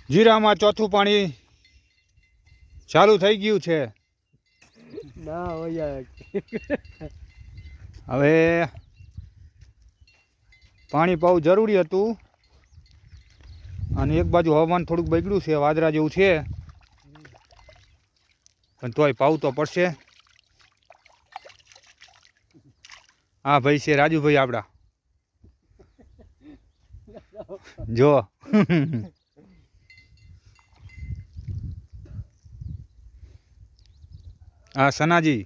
જીરામાં ચોથું પાણી ચાલુ થઈ ગયું છે. હવે પાણી પાવું જરૂરી હતું અને એક બાજુ હવામાન થોડુંક બગડ્યું છે, વાદળા જેવું છે, પણ તોય પાવું તો પડશે. હા ભાઈ છે રાજુભાઈ આપડા, જો હા સનાજી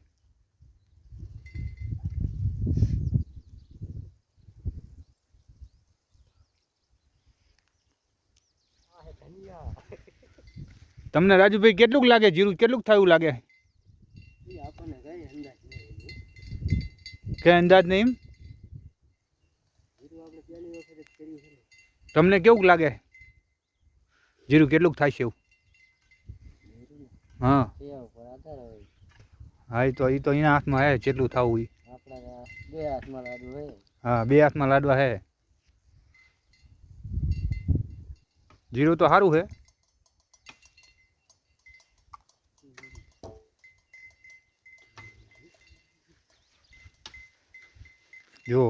તમને રાજુભાઈ કેટલું લાગે જીરું, કેટલું થયું લાગે કે અંદાજ નહીં? તમને કેવું લાગે જીરું કેટલું થાય છે એવું? હા હા એ તો એના હાથમાં હે જેટલું થવું એ. હા 2 હાથમાં લાડવા હે. જીરું તો સારું હે. જો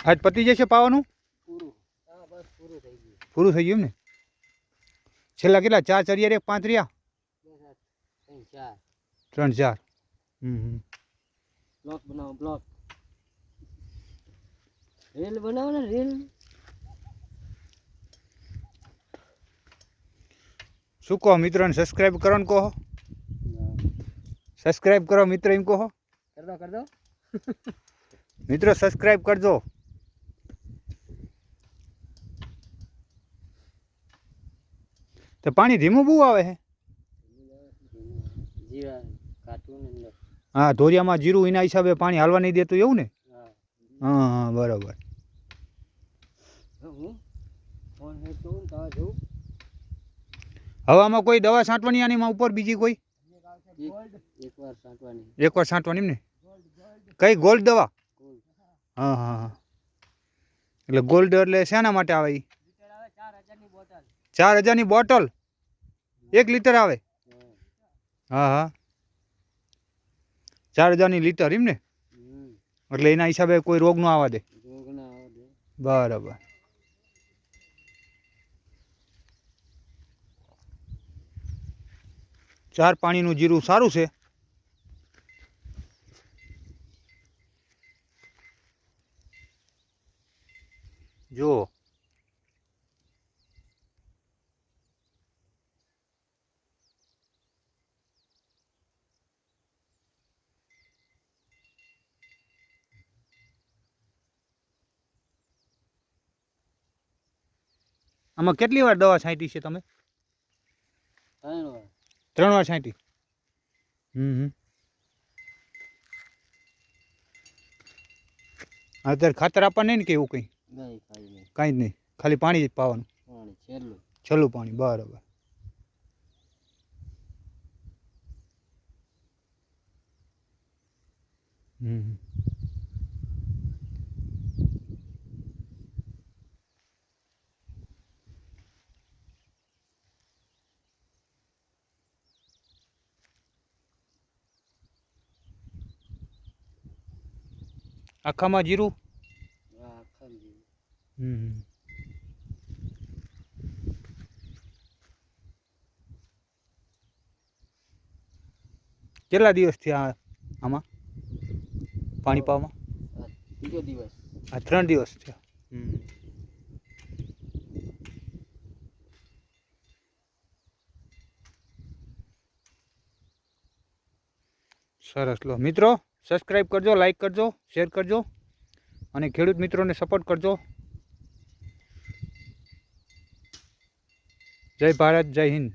આજ પતી જશે પાવાનું? પૂરું થઈ ગયું ને? છેલ્લા કેટલા 4 ચરિયા રે 5 રહ્યા? 3 4. બ્લોક બનાવો, બ્લોક રેલ બનાવો ને રેલ. શું કહો મિત્રોને સબસ્ક્રાઈબ કરો ને કહો? સબસ્ક્રાઈબ કરો મિત્ર એમ કહો? કર દો મિત્રો સબસ્ક્રાઈબ કરજો. તો પાણી ધીમું બહુ આવે છે. હા ધોરિયામાં જીરું એના હિસાબે પાણી હાલવા નહીં દેતું એવું ને? હા હા બરાબર. હવામાં કોઈ દવા છાંટવાની આની ઉપર બીજી કોઈ? એકવાર છાંટવાની ને? કઈ ગોલ્ડ દવા? હા હા હા. એટલે ગોલ્ડ એટલે શેના માટે આવે એ? 4000ની બોટલ 1 લીટર આવે? હા હા 4000ની લીટર એમ ને? એટલે એના હિસાબે કોઈ રોગ ન આવવા દે. બરાબર. ચાર પાણીનું જીરું સારું છે. જો આમાં કેટલી વાર દવા છાંટી છે તમે? 3 વાર છાંટી. અત્યારે ખાતર આપવા નહીં ને કે એવું કંઈ? કાંઈ જ નહીં, ખાલી પાણી જ પાવાનું. છેલ્લું પાણી. બરાબર. આખામાં જીરું? કેટલા દિવસ થયા આમાં પાણી પાવામાં? બીજો દિવસ. આ 3 દિવસ થયા. સરસ. લો મિત્રો સબસ્ક્રાઈબ કરજો, લાઈક કરજો, શેર કરજો અને ખેડૂત મિત્રોને સપોર્ટ કરજો. જય ભારત, જય હિન્દ.